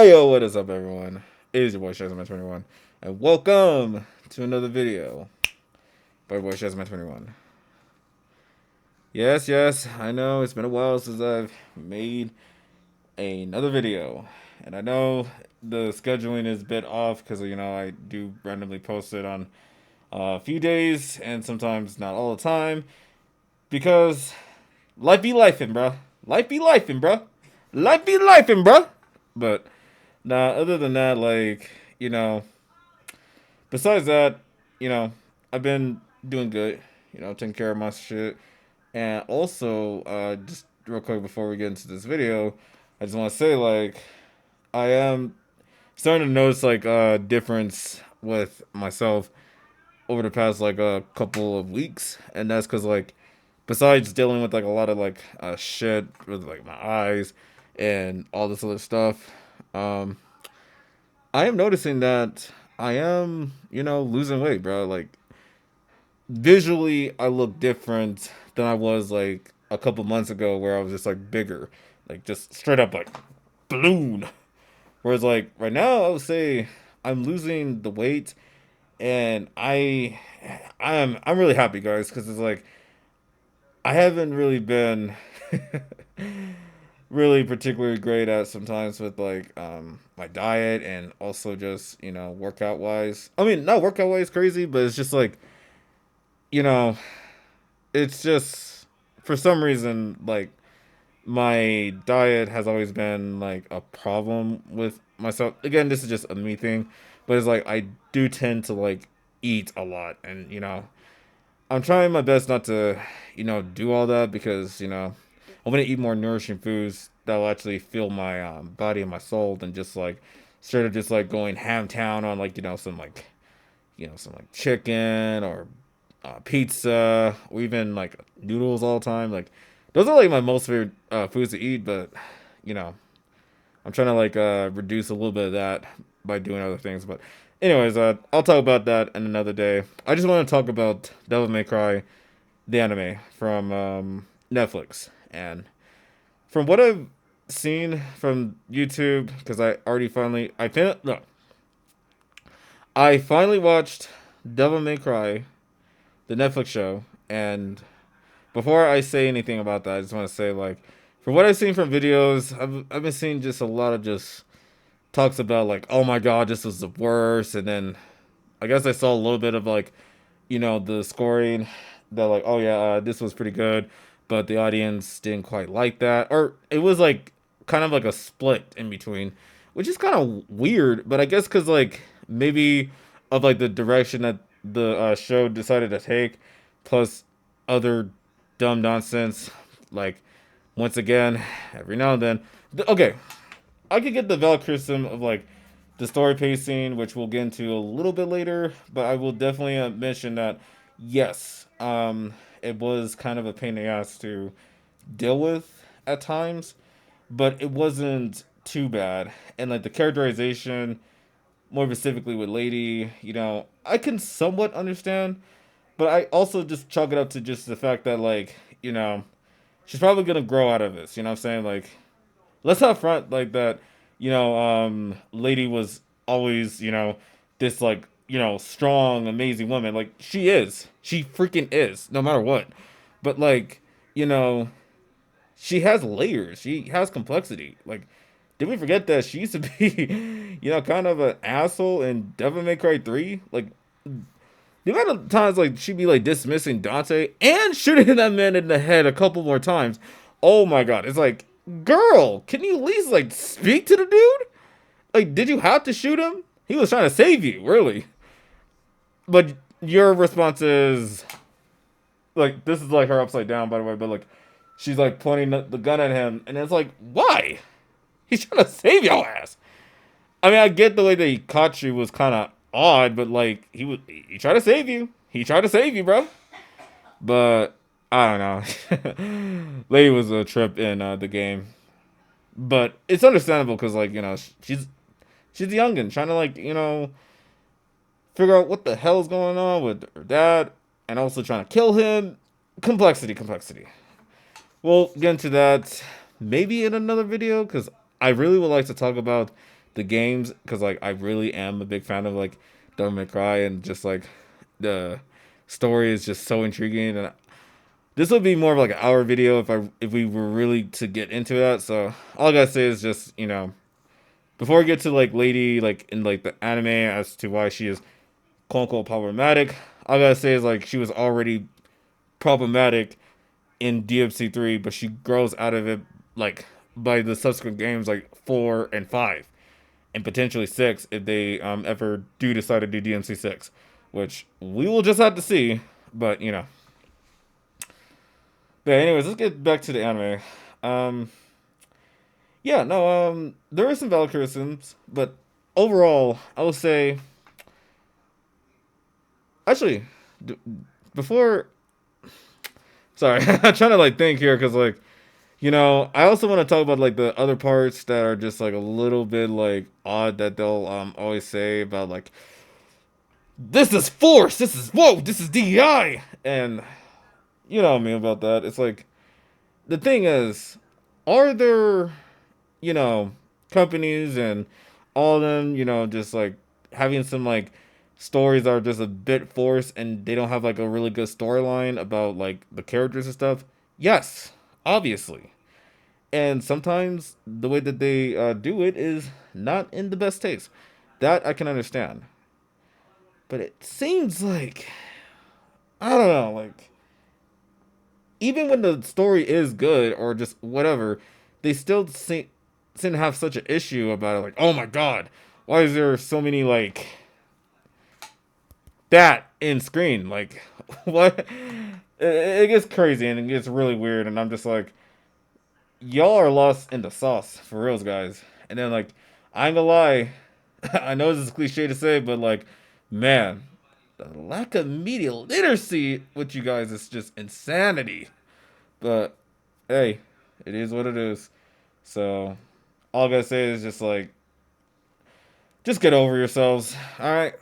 Hey yo, what is up everyone? It is your boy Shazman21 and welcome to another video by your boy Shazman21. Yes, I know it's been a while since I've made another video. And I know the scheduling is a bit off because I do randomly post it on a few days and sometimes not all the time because life be lifing, bruh. Life be lifing, bruh. Life be lifing, bruh. But nah, other than that, besides that, you know, I've been doing good, taking care of my shit. And also, just real quick before we get into this video, I just want to say, I am starting to notice, a difference with myself over the past, a couple of weeks. And that's because, besides dealing with, a lot of, shit with, my eyes and all this other stuff, um, I am noticing that I am, losing weight, bro. Like visually, I look different than I was like a couple months ago, where I was just like bigger, like just straight up like balloon. Whereas like right now, I would say I'm losing the weight, and I'm really happy, guys, because it's like I haven't really been really particularly great at sometimes with my diet and also just workout wise. I mean, not workout wise crazy, but it's just you know it's just for some reason my diet has always been like a problem with myself. Again, this is just a me thing, but it's like I do tend to eat a lot, and I'm trying my best not to do all that because I want to eat more nourishing foods that will actually fill my body and my soul than just straight up just going ham town on some chicken or pizza or even noodles all the time. Like those are my most favorite foods to eat, but you know I'm trying to reduce a little bit of that by doing other things. But anyways, I'll talk about that in another day. I just want to talk about Devil May Cry, the anime from Netflix, and from what I've seen from YouTube, because I finally watched Devil May Cry, the Netflix show, and before I say anything about that, I just want to say from what I've seen from videos, I've been seeing just a lot of just talks about oh my god, this was the worst, and then I guess I saw a little bit of the scoring that oh yeah, this was pretty good, but the audience didn't quite like that, or it was kind of a split in between, which is kind of weird. But I guess because maybe of the direction that the show decided to take, plus other dumb nonsense, like once again, every now and then. Okay, I could get the valid criticism of the story pacing, which we'll get into a little bit later, but I will definitely mention that yes, it was kind of a pain in the ass to deal with at times, but it wasn't too bad. And the characterization, more specifically with Lady, I can somewhat understand, but I also just chalk it up to just the fact that she's probably gonna grow out of this. You know what I'm saying? Let's not front that. Lady was always this strong, amazing woman. Like she is, she freaking is, no matter what. But you know, she has layers. She has complexity. Did we forget that she used to be, kind of an asshole in Devil May Cry 3? The amount of times she'd be dismissing Dante and shooting that man in the head a couple more times. Oh my god. It's girl, can you at least speak to the dude? Did you have to shoot him? He was trying to save you, really. But your response is this is her upside down, by the way, but she's pointing the gun at him, and it's why? He's trying to save your ass. I mean, I get the way that he caught you was kind of odd, but he tried to save you. He tried to save you, bro. But I don't know. Lady was a trip in the game, but it's understandable because she's a youngin trying to figure out what the hell's going on with her dad, and also trying to kill him. Complexity. We'll get into that maybe in another video because I really would like to talk about the games, because like I really am a big fan of like Devil May Cry, and just like the story is just so intriguing. And this would be more of like an hour video if we were really to get into that. So all I gotta say is just, before we get to like Lady like in like the anime as to why she is quote unquote problematic, all I gotta say is like she was already problematic in DMC3, but she grows out of it like by the subsequent games like 4 and 5, and potentially 6 if they ever do decide to do DMC6, which we will just have to see. But but anyways, let's get back to the anime. Um, yeah, no, there are some valid criticisms, but overall, I will say, actually, d- before, sorry, I'm trying to like think here because like I also want to talk about like the other parts that are just like a little bit like odd that they'll always say about like this is force, this is whoa, this is DEI, and you know what I mean about that. It's like the thing is, are there you know companies and all of them just like having some like stories that are just a bit forced and they don't have like a really good storyline about like the characters and stuff? Yes, obviously. And sometimes the way that they do it is not in the best taste. That I can understand. But it seems like, I don't know, like, even when the story is good or just whatever, they still seem to have such an issue about it. Like, oh my god, why is there so many, like, that in screen? Like, what? It gets crazy and it gets really weird. And I'm just like, y'all are lost in the sauce for reals, guys. And then like, I ain't gonna lie, I know this is cliche to say, but like, man, the lack of media literacy with you guys is just insanity. But hey, it is what it is. So all I gotta say is just like, just get over yourselves, all right.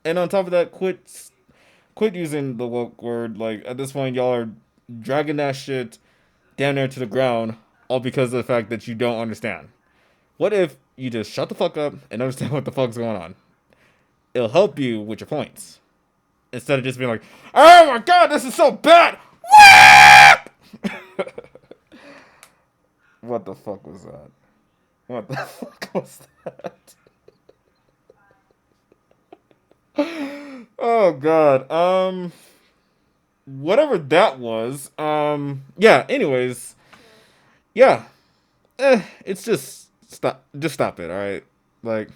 And on top of that, quit using the woke word. Like at this point, y'all are dragging that shit down there to the ground, all because of the fact that you don't understand. What if you just shut the fuck up and understand what the fuck's going on? It'll help you with your points. Instead of just being like, oh my god, this is so bad! What the fuck was that? What the fuck was that? Oh god. Whatever that was. Yeah, anyways. Yeah. It's just stop it, alright? Like,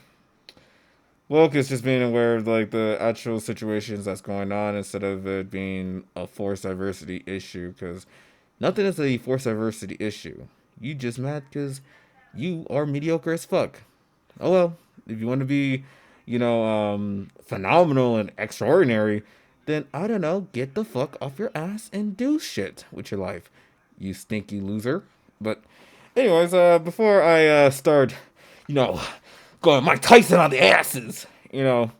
woke is just being aware of like the actual situations that's going on instead of it being a forced diversity issue. Because nothing is a forced diversity issue. You just mad because you are mediocre as fuck. Oh well, if you want to be, phenomenal and extraordinary, then I don't know, get the fuck off your ass and do shit with your life, you stinky loser. But, anyways, before I start, you know, going Mike Tyson on the asses, I'm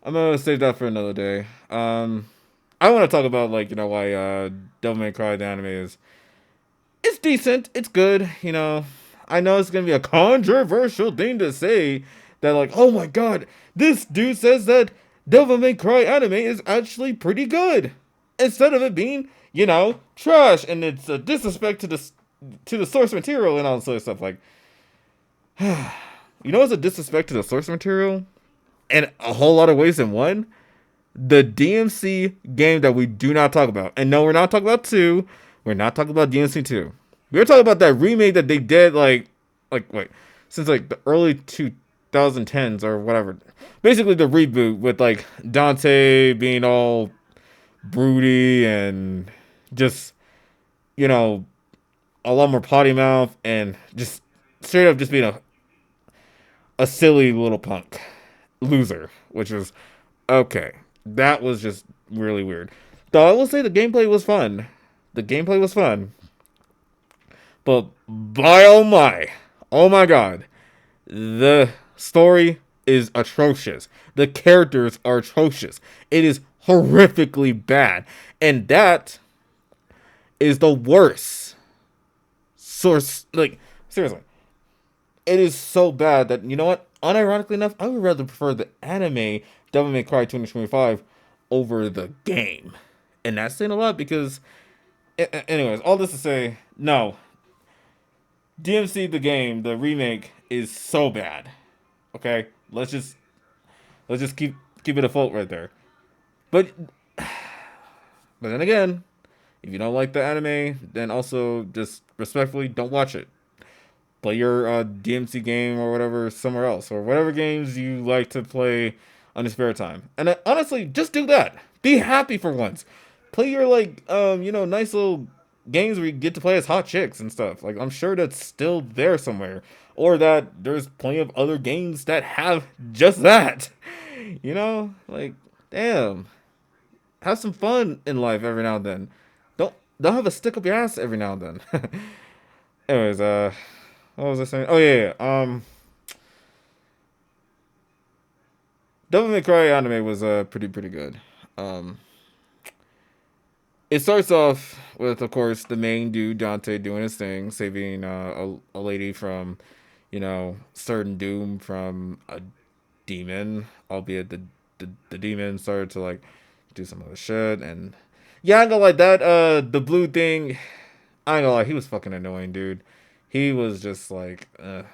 gonna save that for another day. I want to talk about like why Devil May Cry the anime is it's decent, it's good. I know it's gonna be a controversial thing to say that like, oh my god, this dude says that Devil May Cry anime is actually pretty good instead of it being trash and it's a disrespect to the source material and all this other stuff. Like, it's a disrespect to the source material in a whole lot of ways in one. The DMC game that we do not talk about. And no, we're not talking about 2. We're not talking about DMC 2. We're talking about that remake that they did wait, since like the early 2010s or whatever. Basically the reboot with like Dante being all broody and just, a lot more potty mouth and just straight up just being a silly little punk loser, which was okay. That was just really weird. Though I will say the gameplay was fun. The gameplay was fun. But by oh my god, the story is atrocious. The characters are atrocious. It is horrifically bad. And that is the worst source. Like, seriously. it is so bad that, you know what? Unironically enough, I would rather prefer the anime Devil May Cry 2025 over the game. And that's saying a lot because, anyways, all this to say, no. DMC the game, the remake, is so bad. Okay? Let's just keep it afloat right there. But then again, if you don't like the anime, then also just respectfully don't watch it. Play your DMC game or whatever somewhere else, or whatever games you like to play on your spare time. And honestly, just do that. Be happy for once. Play your nice little games where you get to play as hot chicks and stuff. Like, I'm sure that's still there somewhere, or that there's plenty of other games that have just that. Like, damn, have some fun in life every now and then. Don't have a stick up your ass every now and then. Anyways, what was I saying? Oh yeah. Devil May Cry anime was pretty good. Um, it starts off with, of course, the main dude Dante doing his thing, saving a lady from, certain doom from a demon, albeit the demon started to like do some other shit. And yeah, I ain't gonna lie, that the blue thing, I ain't gonna lie, he was fucking annoying, dude. He was just like but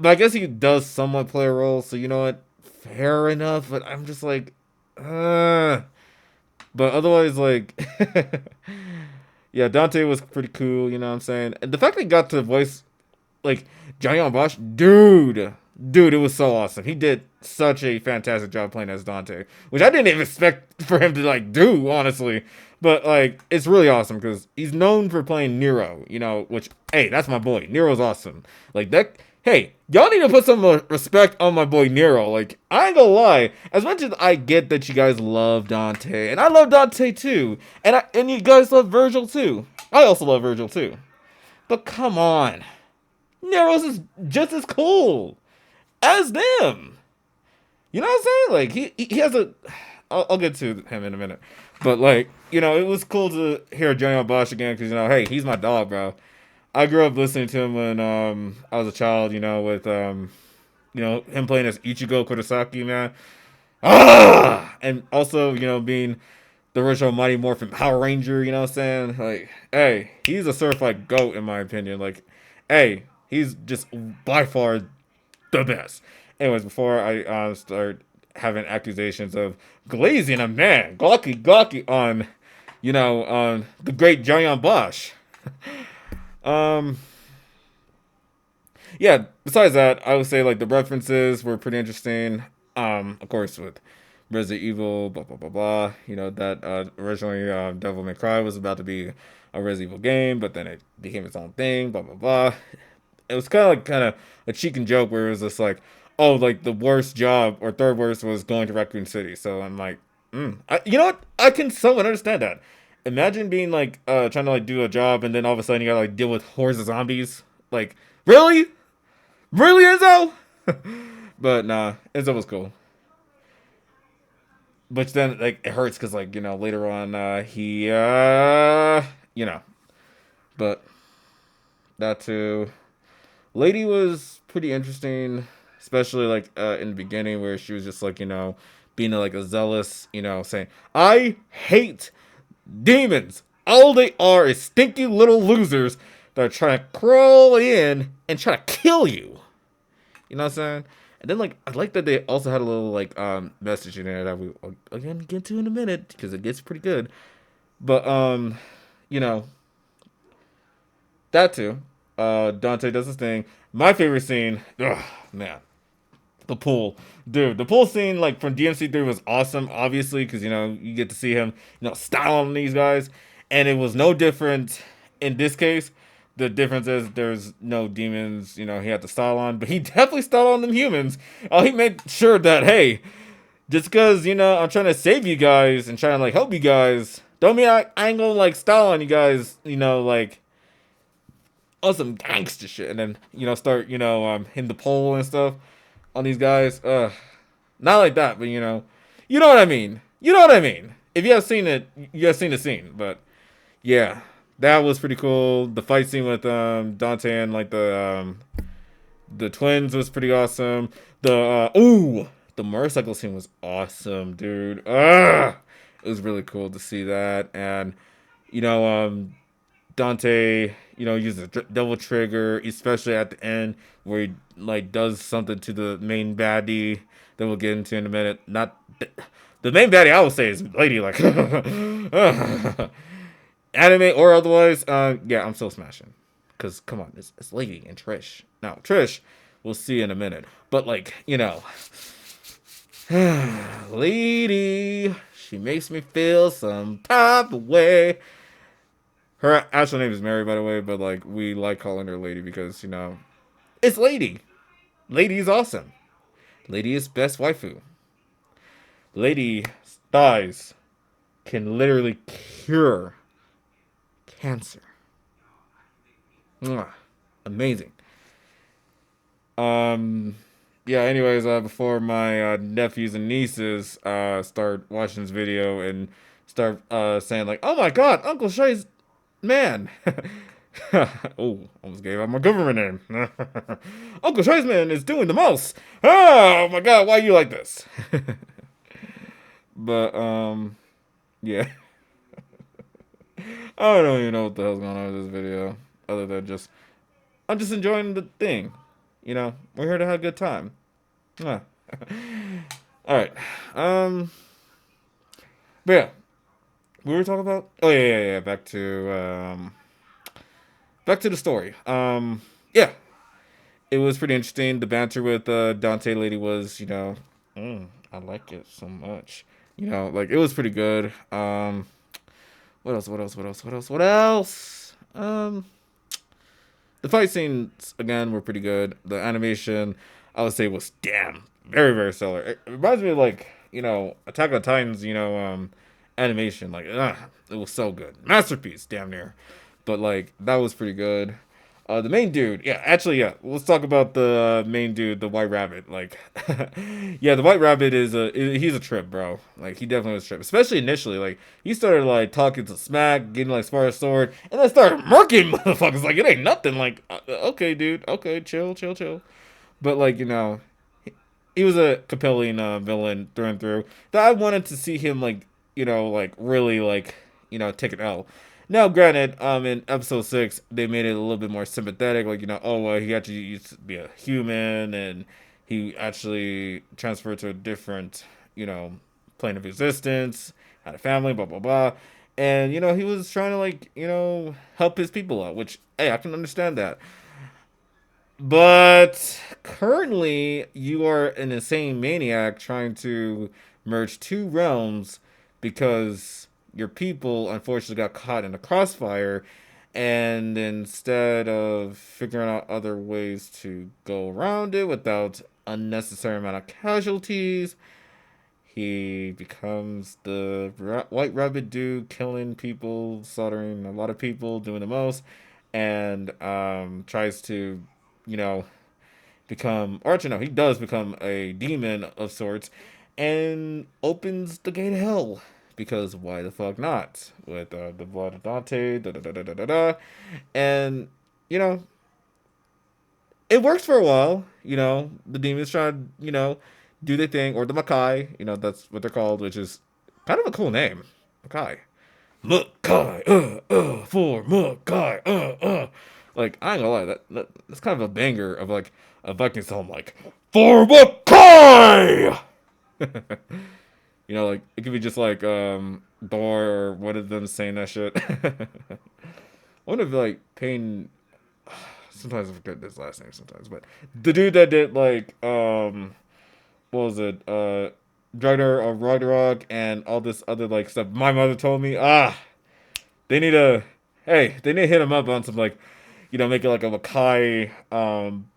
I guess he does somewhat play a role, so you know what, fair enough. But I'm just like but otherwise, like yeah, Dante was pretty cool, you know what I'm saying? And the fact that he got to voice like Johnny Bosch, dude, it was so awesome. He did such a fantastic job playing as Dante, which I didn't even expect for him to like do, honestly. But like, it's really awesome because he's known for playing Nero, which, hey, that's my boy. Nero's awesome. Like that. Hey, y'all need to put some respect on my boy Nero. Like, I ain't gonna lie. As much as I get that you guys love Dante, and I love Dante too, and you guys love Virgil too. I also love Virgil too. But come on, Nero's is just as cool as them. You know what I'm saying? Like, he has a. I'll get to him in a minute. But, like, it was cool to hear Johnny Bosch again because, hey, he's my dog, bro. I grew up listening to him when I was a child, with, him playing as Ichigo Kurosaki, man. Ah! And also, being the original Mighty Morphin Power Ranger, you know what I'm saying? Like, hey, he's a certified GOAT, in my opinion. Like, hey, he's just by far the best. Anyways, before I start having accusations of glazing a man, gawky on, on the great John Bosch. Yeah, besides that, I would say, like, the references were pretty interesting. Of course, with Resident Evil, blah, blah, blah, blah. That originally Devil May Cry was about to be a Resident Evil game, but then it became its own thing, blah, blah, blah. It was kind of a cheek and joke where it was just like, oh, like, the worst job, or third worst, was going to Raccoon City. So I'm like, you know what? I can somewhat understand that. Imagine being, like, trying to, like, do a job, and then all of a sudden you gotta, like, deal with hordes of zombies. Like, really? Really, Enzo? But nah, Enzo was cool. But then, like, it hurts because, like, later on, he, but that too. Lady was pretty interesting, especially, like, in the beginning where she was just, like, being, like, a zealous, saying, I hate demons. All they are is stinky little losers that are trying to crawl in and try to kill you. You know what I'm saying? And then, like, I like that they also had a little, like, message in there that we again get to in a minute because it gets pretty good. But you know, that too. Dante does his thing. My favorite scene, man, the pool, dude. The pool scene, like, from DMC3 was awesome, obviously, because you get to see him, styling these guys, and it was no different in this case. The difference is there's no demons, he had to style on, but he definitely styled on them humans. He made sure that, hey, just because, I'm trying to save you guys and trying to, like, help you guys, don't mean I ain't gonna, like, style on you guys, like, on some gangster shit, and then, start, hitting the pole and stuff on these guys. Not like that, but, you know what I mean. You know what I mean. If you have seen it, you have seen the scene, but, yeah. That was pretty cool. The fight scene with Dante and, like, the twins was pretty awesome. The motorcycle scene was awesome, dude. It was really cool to see that. And you know, Dante, uses a double trigger, especially at the end where he like does something to the main baddie that we'll get into in a minute. Not the main baddie, I would say, is Lady. Like, anime or otherwise. Yeah, I'm still smashing. Cause come on, it's Lady and Trish. Now Trish, we'll see in a minute. But like, Lady, she makes me feel some type of way. Her actual name is Mary, by the way, but like we like calling her Lady because it's Lady. Lady is awesome. Lady is best waifu. Lady thighs can literally cure cancer. Mwah. Amazing. Um. Yeah. Anyways, before my nephews and nieces start watching this video and start saying like, "Oh my God, Uncle Shay's man." Oh, almost gave out my government name. Uncle Shay's man is doing the most. Oh my God, why are you like this? But yeah. I don't even know what the hell's going on with this video, other than I'm just enjoying the thing. We're here to have a good time. All right. But yeah, we were talking about. Oh yeah. Back to the story. Yeah, it was pretty interesting. The banter with Dante Lady was, I like it so much. Like it was pretty good. What else? What else? What else? What else? What else? The fight scenes again were pretty good. The animation, I would say, was very very stellar. It reminds me of like Attack on Titans. Animation like it was so good, masterpiece, damn near. But like that was pretty good. The main dude, yeah, actually, yeah. Let's talk about the main dude, the White Rabbit. Like, yeah, the White Rabbit he's a trip, bro. Like, he definitely was a trip. Especially initially, like, he started like talking to Smack, getting like Sparta Sword, and then started murking motherfuckers. Like, it ain't nothing. Like, okay, dude, okay, chill, chill, chill. But like, he was a compelling villain through and through. That I wanted to see him like, like really like, take an L. Now, granted, in episode 6, they made it a little bit more sympathetic. Like, he actually used to be a human, and he actually transferred to a different, plane of existence, had a family, blah blah blah, and he was trying to like, help his people out, which hey, I can understand that. But currently, you are an insane maniac trying to merge two realms because your people unfortunately got caught in a crossfire. And instead of figuring out other ways to go around it without unnecessary amount of casualties, he becomes the white rabbit dude, killing people, slaughtering a lot of people, doing the most, and tries to, you know, become, or actually no, he does become a demon of sorts, and opens the gate of hell. Because why the fuck not? With the blood of Dante, da da da da da da da, and you know, it works for a while. The demons try to, do their thing, or the Makai, that's what they're called, which is kind of a cool name. Makai. Makai, for Makai, Like, I ain't gonna lie, that's kind of a banger of like a Viking song, like, for Makai! Like, it could be just like, Thor or one of them saying that shit. I wonder if, like, Payne. Sometimes I forget his last name sometimes, but the dude that did, like, what was it? Dragnor of Ragnarok and all this other, like, stuff. My mother told me, they need to, hey, they need to hit him up on some, like, make it like a Makai,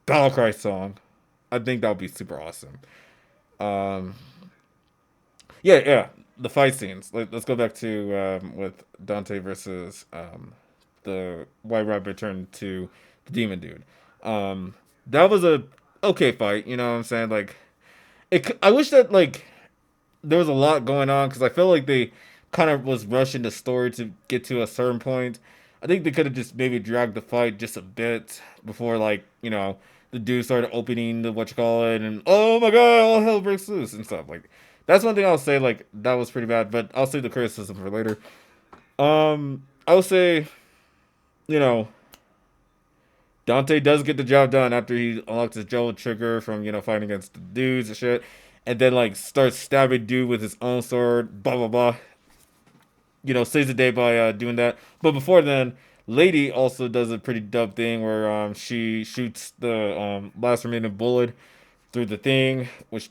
Battle Cry song. I think that would be super awesome. Um, yeah, the fight scenes. Let's go back to with Dante versus the White Rabbit turned to the Demon Dude. That was a okay fight. You know what I'm saying? Like, I wish that like there was a lot going on because I feel like they kind of was rushing the story to get to a certain point. I think they could have just maybe dragged the fight just a bit before, like, the dude started opening the what you call it, and oh my god, all hell breaks loose and stuff. Like that's one thing I'll say. Like that was pretty bad, but I'll save the criticism for later. I would say, you know, Dante does get the job done after he unlocks his Joe trigger from fighting against the dudes and shit, and then like starts stabbing dude with his own sword. Blah blah blah. Saves the day by doing that. But before then, Lady also does a pretty dumb thing where she shoots the last remaining bullet through the thing, which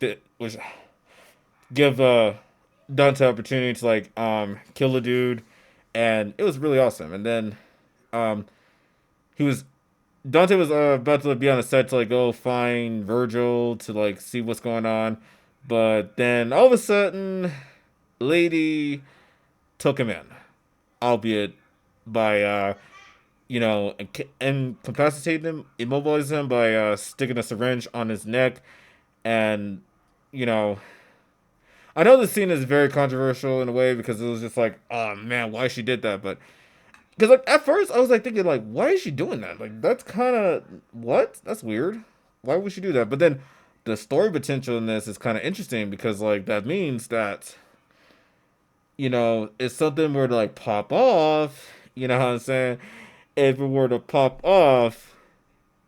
give Dante opportunity to like kill the dude, and it was really awesome. And then um he was Dante was about to be on a set to like go find Virgil to like see what's going on, but then all of a sudden, Lady took him in, albeit by incapacitating him, immobilizing him by sticking a syringe on his neck, and you know. I know the scene is very controversial in a way because it was just like, oh man, why she did that? But because like at first I was like thinking like, why is she doing that? Like that's kind of what? That's weird. Why would she do that? But then the story potential in this is kind of interesting because like that means that if something were to like pop off, you know what I'm saying? If it were to pop off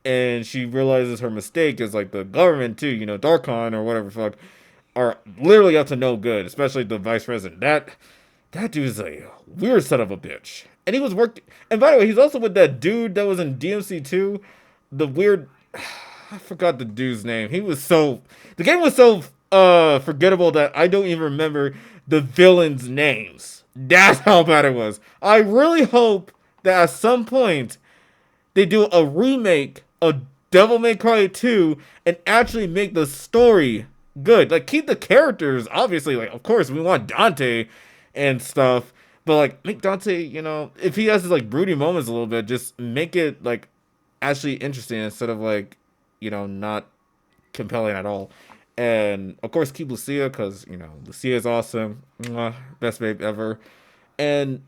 and she realizes her mistake is like the government too, Darkon or whatever fuck, are literally up to no good, especially the vice president. That dude's a weird son of a bitch. And he was working. And by the way, he's also with that dude that was in DMC2. The weird. I forgot the dude's name. The game was so forgettable that I don't even remember the villains' names. That's how bad it was. I really hope that at some point they do a remake of Devil May Cry 2 and actually make the story good. Like keep the characters, obviously, like of course we want Dante and stuff, but like make Dante, if he has his like broody moments a little bit, just make it like actually interesting instead of like, not compelling at all. And of course keep Lucia because Lucia is awesome. Mwah, best babe ever. And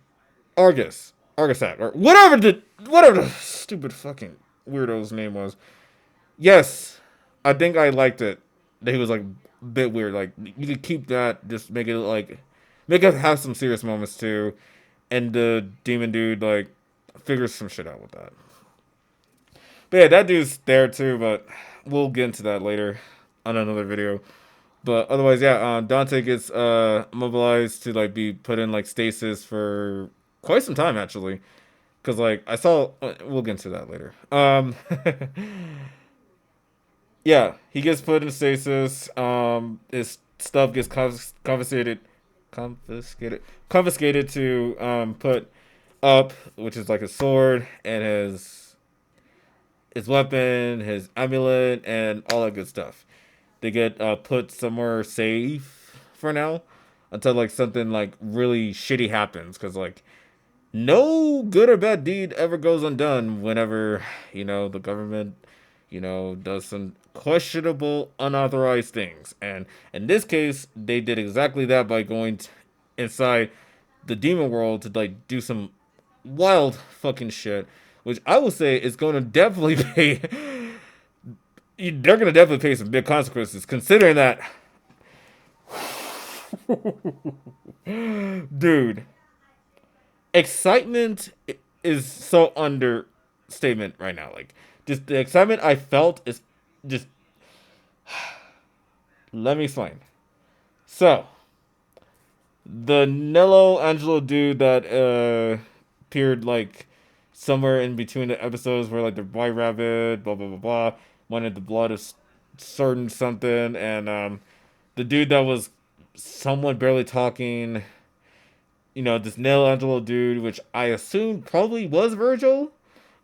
Argusak, or whatever the stupid fucking weirdo's name was. Yes, I think I liked it. That he was like a bit weird. Like you could keep that, just make it have some serious moments too. And the demon dude like figures some shit out with that. But yeah, that dude's there too, but we'll get into that later on another video. But otherwise, yeah, Dante gets mobilized to like be put in like stasis for quite some time actually. Cause like I saw, we'll get into that later. Yeah, he gets put in stasis. His stuff gets confiscated to put up, which is like a sword and his weapon, his amulet, and all that good stuff. They get put somewhere safe for now until like something like really shitty happens. Cause like no good or bad deed ever goes undone whenever the government does some questionable, unauthorized things. And in this case, they did exactly that by going inside the demon world to like do some wild fucking shit, which I will say is going to definitely pay. They're going to definitely pay some big consequences, considering that, dude, excitement is so understatement right now. Like, just the excitement I felt is just. Let me explain. So, the Nello Angelo dude that appeared like somewhere in between the episodes where like the White Rabbit, blah blah blah blah, wanted the blood of certain something, and the dude that was somewhat barely talking, this Nello Angelo dude, which I assumed probably was Virgil,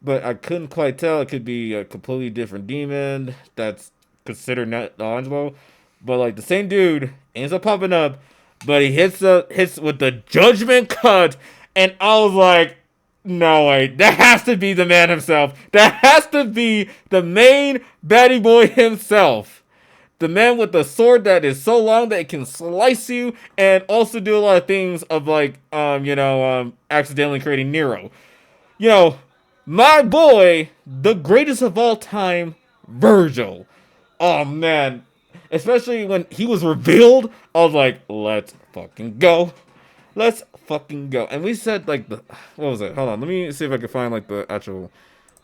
but I couldn't quite tell. It could be a completely different demon that's considered not Angelo. But like the same dude ends up popping up, but he hits with the judgment cut, and I was like, no way, that has to be the man himself. That has to be the main baddie boy himself. The man with the sword that is so long that it can slice you and also do a lot of things of like accidentally creating Nero. My boy, the greatest of all time, Virgil. Oh man, especially when he was revealed, I was like, let's fucking go. Let's fucking go. And we said like the what was it? Hold on, let me see if I can find like the actual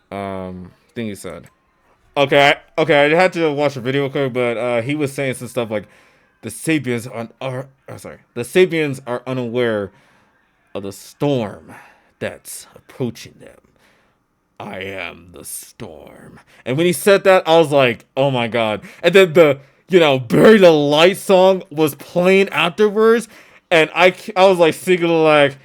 thing he said. Okay, I had to watch a video quick, but he was saying some stuff like the Sapiens the Sapiens are unaware of the storm that's approaching them. I am the storm. And when he said that, I was like, oh my god. And then the, Bury the Light song was playing afterwards. And I was like singing like,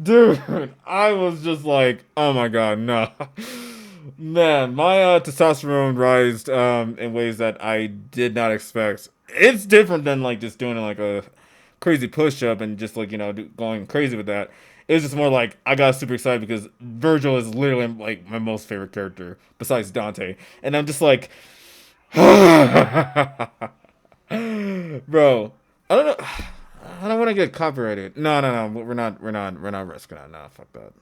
dude, I was just like, oh my god, no. Man, my testosterone rised in ways that I did not expect. It's different than like just doing like a crazy push up and just like going crazy with that. It was just more like I got super excited because Virgil is literally like my most favorite character besides Dante, and I'm just like, bro, I don't know. I don't want to get copyrighted. No. We're not risking that. Nah, fuck that.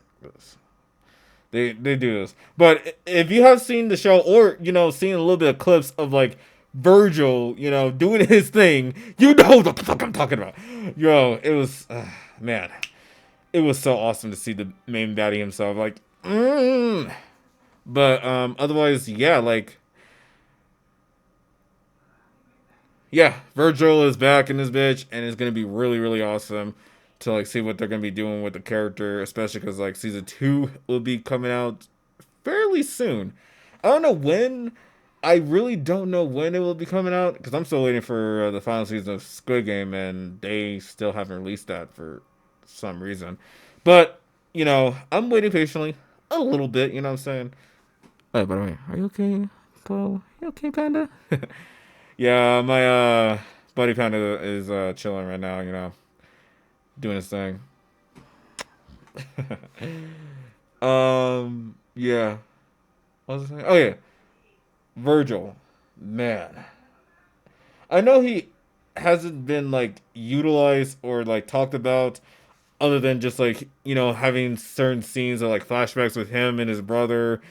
They do this. But if you have seen the show or, seen a little bit of clips of like Virgil, doing his thing, you know what the fuck I'm talking about. Yo, it was, man, it was so awesome to see the main daddy himself. Like, But, otherwise, yeah, like, yeah, Virgil is back in this bitch, and it's gonna be really, really awesome to like see what they're gonna be doing with the character, especially because like season 2 will be coming out fairly soon. I don't know when. I really don't know when it will be coming out because I'm still waiting for the final season of Squid Game, and they still haven't released that for some reason. But I'm waiting patiently a little bit. You know what I'm saying? Oh, by the way, are you okay, Paul? You okay, Panda? Yeah, my buddy Panda is chilling right now, doing his thing. Yeah. What was I saying? Oh yeah, Virgil. Man, I know he hasn't been like utilized or like talked about other than just like having certain scenes of like flashbacks with him and his brother,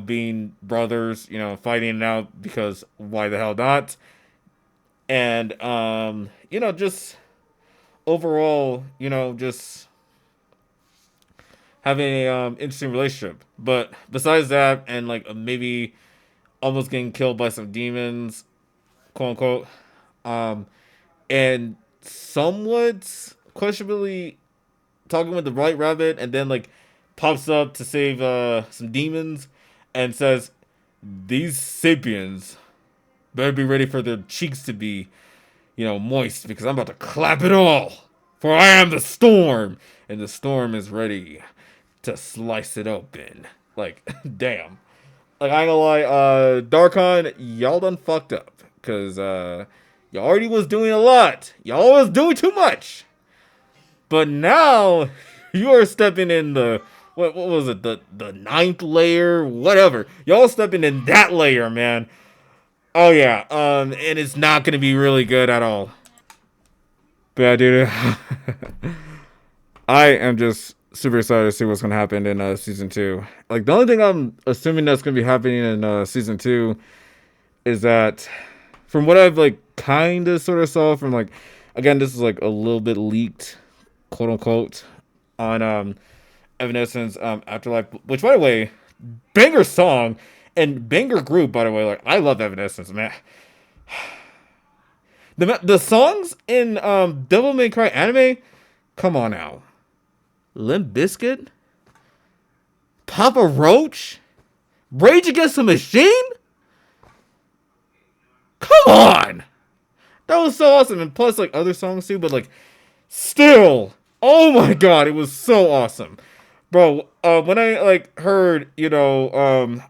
being brothers, fighting it out because why the hell not? And just overall, just having a interesting relationship. But besides that, and like maybe almost getting killed by some demons, quote unquote, um, and somewhat questionably talking with the White Rabbit, and then like pops up to save some demons, and says, "These sapiens better be ready for their cheeks to be moist because I'm about to clap it all. For I am the storm, and the storm is ready to slice it open." Like, damn. Like, I ain't gonna lie, Darkon, y'all done fucked up. Because, y'all already was doing a lot. Y'all was doing too much. But now, you are stepping in the, what was it, the ninth layer? Whatever. Y'all stepping in that layer, man. Oh, yeah, and it's not gonna be really good at all. But yeah, dude, I am just super excited to see what's gonna happen in season 2. Like the only thing I'm assuming that's gonna be happening in season 2 is that, from what I've like kind of sort of saw from like, again, this is like a little bit leaked, quote unquote, on Evanescence Afterlife, which by the way, banger song and banger group, by the way. Like, I love Evanescence, man. The songs in Devil May Cry anime, come on now. Limp Bizkit, Papa Roach, Rage Against the Machine. Come on, that was so awesome. And plus, like other songs too, but like, still, oh my god, it was so awesome, bro. When I like heard, My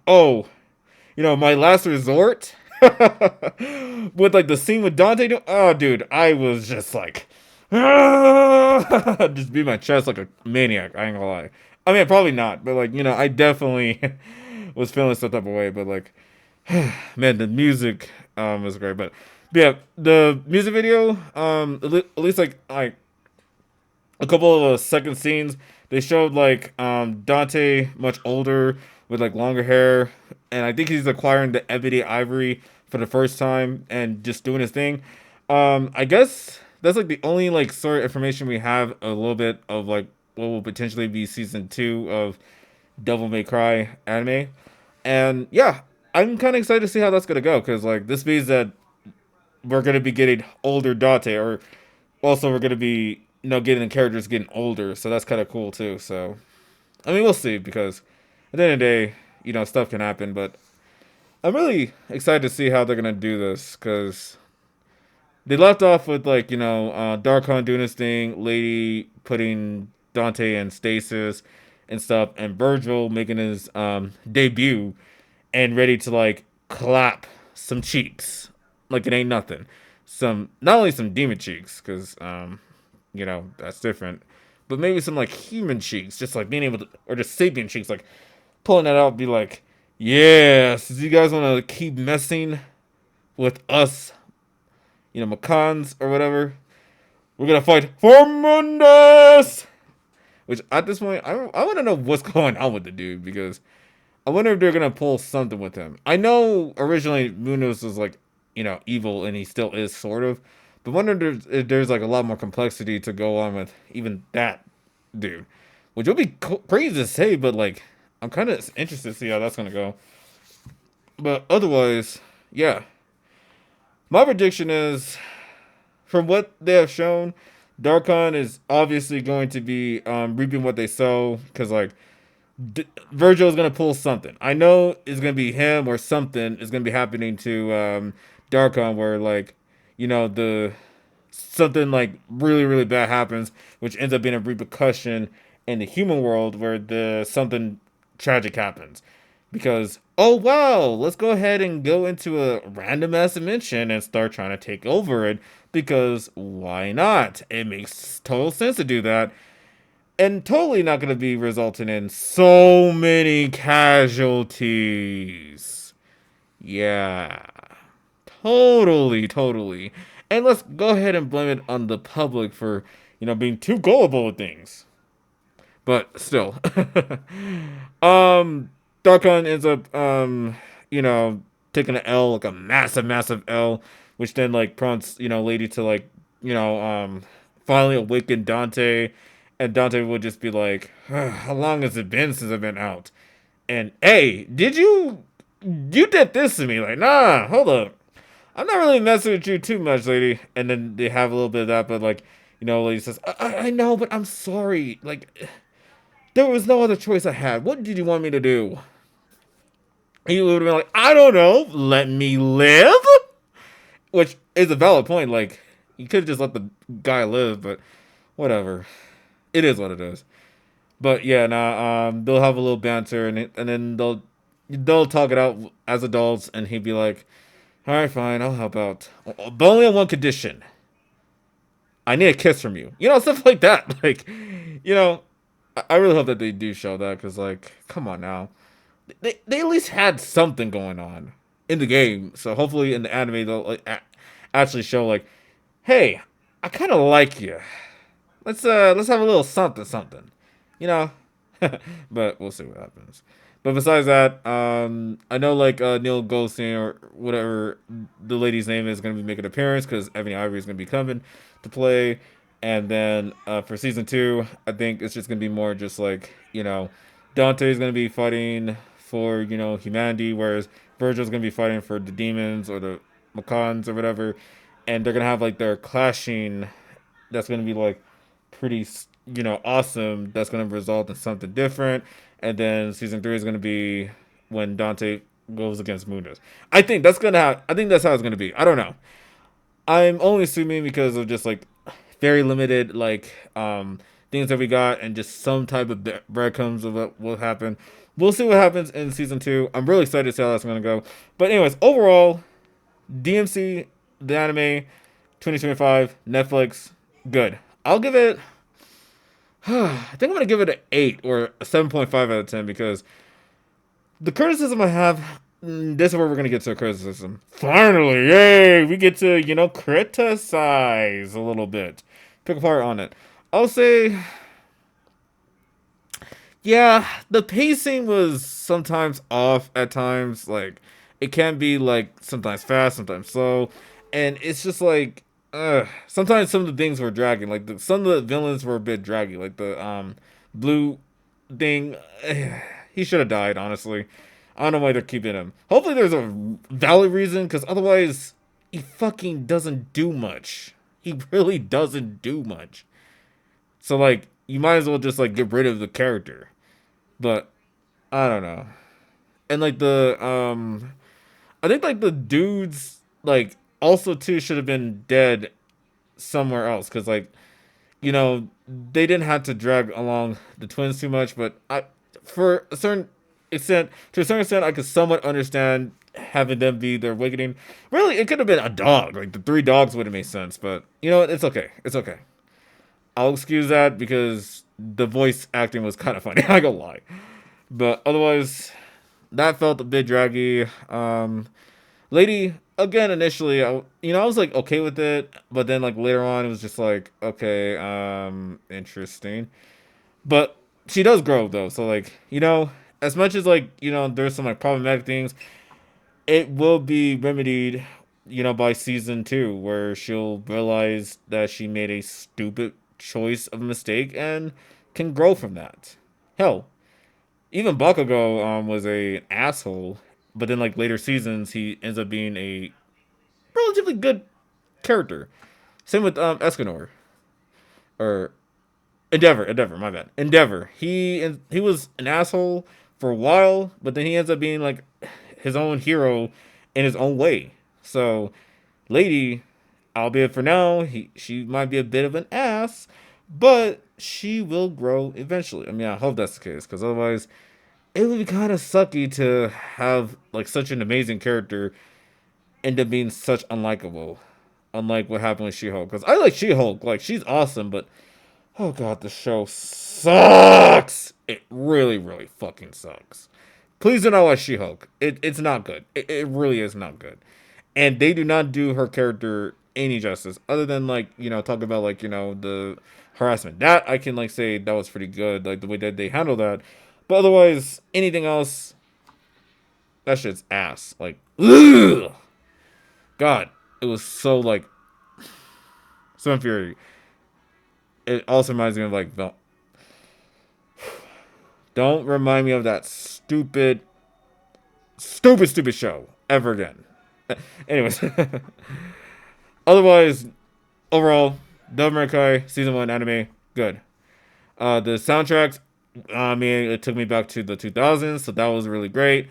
Last Resort, with like the scene with Dante. Oh, dude, I was just like, just beat my chest like a maniac. I ain't gonna lie. I mean, probably not, but like, I definitely was feeling some type of way. But like, man, the music was great. But yeah, the music video, at least like a couple of second scenes. They showed like Dante much older with like longer hair, and I think he's acquiring the ebony ivory for the first time and just doing his thing. I guess that's like the only like sort of information we have a little bit of like what will potentially be season 2 of Devil May Cry anime. And yeah, I'm kind of excited to see how that's gonna go because like this means that we're gonna be getting older Dante, or also we're gonna be getting the characters getting older, so that's kind of cool too. So I mean, we'll see because at the end of the day, stuff can happen, but I'm really excited to see how they're gonna do this because they left off with like Darkon doing his thing, Lady putting Dante in stasis and stuff, and Virgil making his debut and ready to like clap some cheeks like it ain't nothing. Some not only some demon cheeks because that's different, but maybe some like human cheeks, just like being able to, or just sapient cheeks, like pulling that out, be like, yeah, so you guys want to keep messing with us, Macans or whatever. We're gonna fight for Mundus. Which at this point, I want to know what's going on with the dude because I wonder if they're gonna pull something with him. I know originally Munoz was like, evil, and he still is sort of, but I wonder if there's like a lot more complexity to go on with even that dude, which would be crazy to say, but like I'm kind of interested to see how that's gonna go. But otherwise, yeah, my prediction is from what they have shown, Darkon is obviously going to be reaping what they sow because like Virgil is gonna pull something. I know it's gonna be him or something is gonna be happening to Darkon where like the something like really really bad happens, which ends up being a repercussion in the human world where the something tragic happens. Because oh wow, let's go ahead and go into a random ass dimension and start trying to take over it because why not? It makes total sense to do that and totally not going to be resulting in so many casualties. Yeah, totally. And let's go ahead and blame it on the public for, being too gullible with things. But still, Darkon ends up, taking an L, like a massive L, which then like prompts, Lady to like, finally awaken Dante, and Dante would just be like, "How long has it been since I've been out?" And hey, you did this to me? Like, nah, hold up, I'm not really messing with you too much, Lady. And then they have a little bit of that, but like, Lady says, I know, but I'm sorry. Like, there was no other choice I had. What did you want me to do? He would have been like, I don't know, let me live? Which is a valid point. Like, you could have just let the guy live, but whatever. It is what it is. But yeah, nah, they'll have a little banter, and then they'll talk it out as adults, and he'd be like, all right, fine, I'll help out. But only on one condition. I need a kiss from you. Stuff like that. Like, I really hope that they do show that, because, like, come on now. They at least had something going on in the game. So hopefully in the anime they'll like, actually show like, hey, I kind of like you. Let's have a little something. You know. But we'll see what happens. But besides that, I know like Neil Goldstein or whatever the lady's name is going to be making an appearance because Ebony Ivory is going to be coming to play. And then for season 2, I think it's just going to be more just like, Dante is going to be fighting for, humanity, whereas Virgil's going to be fighting for the demons or the Macans or whatever. And they're going to have like their clashing that's going to be like pretty, awesome. That's going to result in something different. And then season 3 is going to be when Dante goes against Mundos. I think that's how it's going to be. I don't know. I'm only assuming because of just like very limited like things that we got and just some type of breadcrumbs of what will happen. We'll see what happens in season 2. I'm really excited to see how that's going to go. But anyways, overall, DMC the anime 2025 Netflix good. I'll give it I think I'm going to give it an 8 or a 7.5 out of 10 because the criticism I have, this is where we're going to get to a criticism. Finally, yay, we get to, criticize a little bit. Pick apart on it. I'll say, yeah, the pacing was sometimes off at times. Like, it can be like sometimes fast, sometimes slow, and it's just like, sometimes some of the things were dragging. Like some of the villains were a bit draggy. Like the blue thing, he should have died. Honestly, I don't know why they're keeping him. Hopefully, there's a valid reason, because otherwise, he fucking doesn't do much. He really doesn't do much. So like, you might as well just like get rid of the character. But I don't know. And like I think like the dudes like also too should have been dead somewhere else, cuz like, they didn't have to drag along the twins too much, but I for a certain extent to a certain extent I could somewhat understand having them be their awakening. Really, it could have been a dog. Like the three dogs would have made sense, but you know what? It's okay. It's okay. I'll excuse that because the voice acting was kind of funny. I gonna lie. But otherwise, that felt a bit draggy. Lady, again, initially, I was like okay with it, but then like later on, it was just like, okay, interesting. But she does grow though, so like, as much as like, there's some like problematic things, it will be remedied, by season two, where she'll realize that she made a stupid choice of a mistake and can grow from that. Hell, even Bakugo was a asshole, but then like later seasons he ends up being a relatively good character. Same with Escanor or Endeavor, my bad. Endeavor. He was an asshole for a while, but then he ends up being like his own hero in his own way. So, Lady, albeit for now, she might be a bit of an ass, but she will grow eventually. I mean, I hope that's the case, because otherwise, it would be kind of sucky to have like such an amazing character end up being such unlikable, unlike what happened with She-Hulk. Because I like She-Hulk, like she's awesome, but oh god, the show sucks. It really, really fucking sucks. Please do not watch She-Hulk. It's not good. It really is not good. And they do not do her character any justice, other than like, talk about like, the harassment. That I can like say that was pretty good, like the way that they handled that. But otherwise, anything else, that shit's ass. Like, ugh! God, it was so like so infuriating. It also reminds me of like, don't remind me of that stupid show ever again. Anyways, otherwise, overall, Devil May Cry season 1 anime, good. The soundtracks, I mean, it took me back to the 2000s, so that was really great.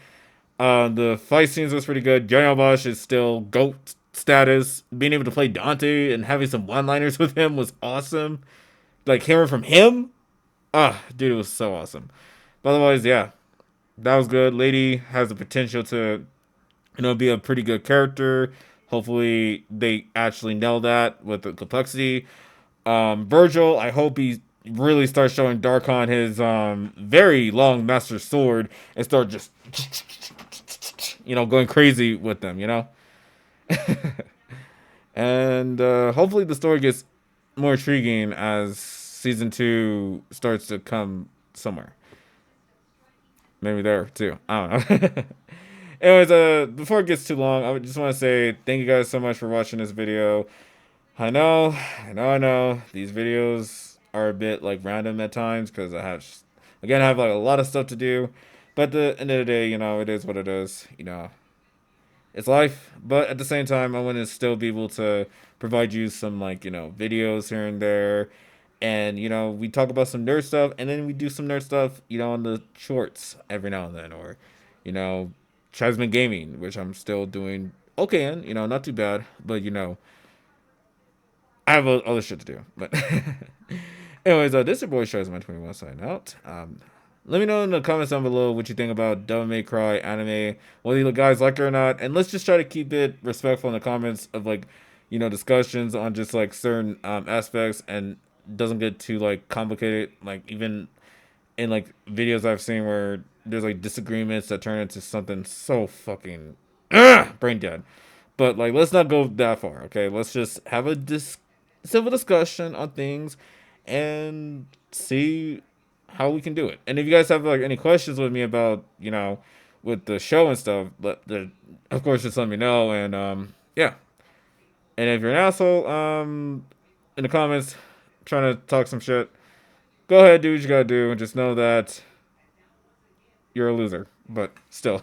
The fight scenes was pretty good. Bosch is still GOAT status. Being able to play Dante and having some one-liners with him was awesome. Like hearing from him, dude, it was so awesome. But otherwise, yeah, that was good. Lady has the potential to, be a pretty good character. Hopefully, they actually nail that with the complexity. Virgil, I hope he really starts showing Darkon his very long master sword and start just going crazy with them. And hopefully the story gets more intriguing as season 2 starts to come somewhere. Maybe there too. I don't know. Anyways, before it gets too long, I just want to say thank you guys so much for watching this video. I know. These videos are a bit like random at times because I have like a lot of stuff to do. But at the end of the day, it is what it is. It's life. But at the same time, I want to still be able to provide you some like, videos here and there. And, we talk about some nerd stuff and then we do some nerd stuff, on the shorts every now and then. Or, Chasman Gaming, which I'm still doing okay in, not too bad. But, I have other shit to do. But anyways, this is your boy Chasman 21 signing out. Let me know in the comments down below what you think about Devil May Cry anime, whether you guys like it or not, and let's just try to keep it respectful in the comments of like, discussions on just like certain aspects, and doesn't get too like complicated. Like even in like videos I've seen where there's like disagreements that turn into something so fucking brain dead. But like, let's not go that far. Okay, let's just have a civil discussion on things, and see how we can do it. And if you guys have like any questions with me about, with the show and stuff, of course just let me know. And yeah. And if you're an asshole, in the comments trying to talk some shit, go ahead, do what you gotta do, and just know that you're a loser. But still.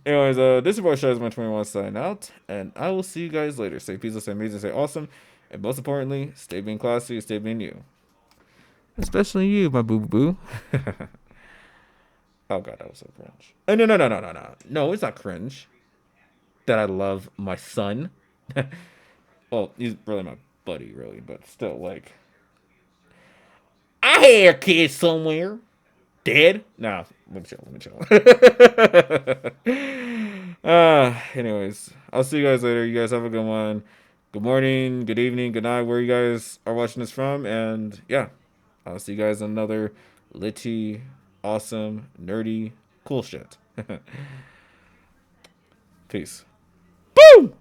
Anyways, this is Bosch 121 signing out, and I will see you guys later. Stay peaceful, stay amazing, stay awesome, and most importantly, stay being classy, stay being you. Especially you, my boo boo. Oh god, that was so cringe. Oh, no, no, no, no, no, no. No, it's not cringe. That I love my son. Well, he's really my buddy, really, but still, like, I had a kid somewhere. Dead? Nah, let me chill, let me chill. Anyways, I'll see you guys later. You guys have a good one. Good morning, good evening, good night, where you guys are watching this from. And yeah, I'll see you guys in another litty, awesome, nerdy, cool shit. Peace. Boom!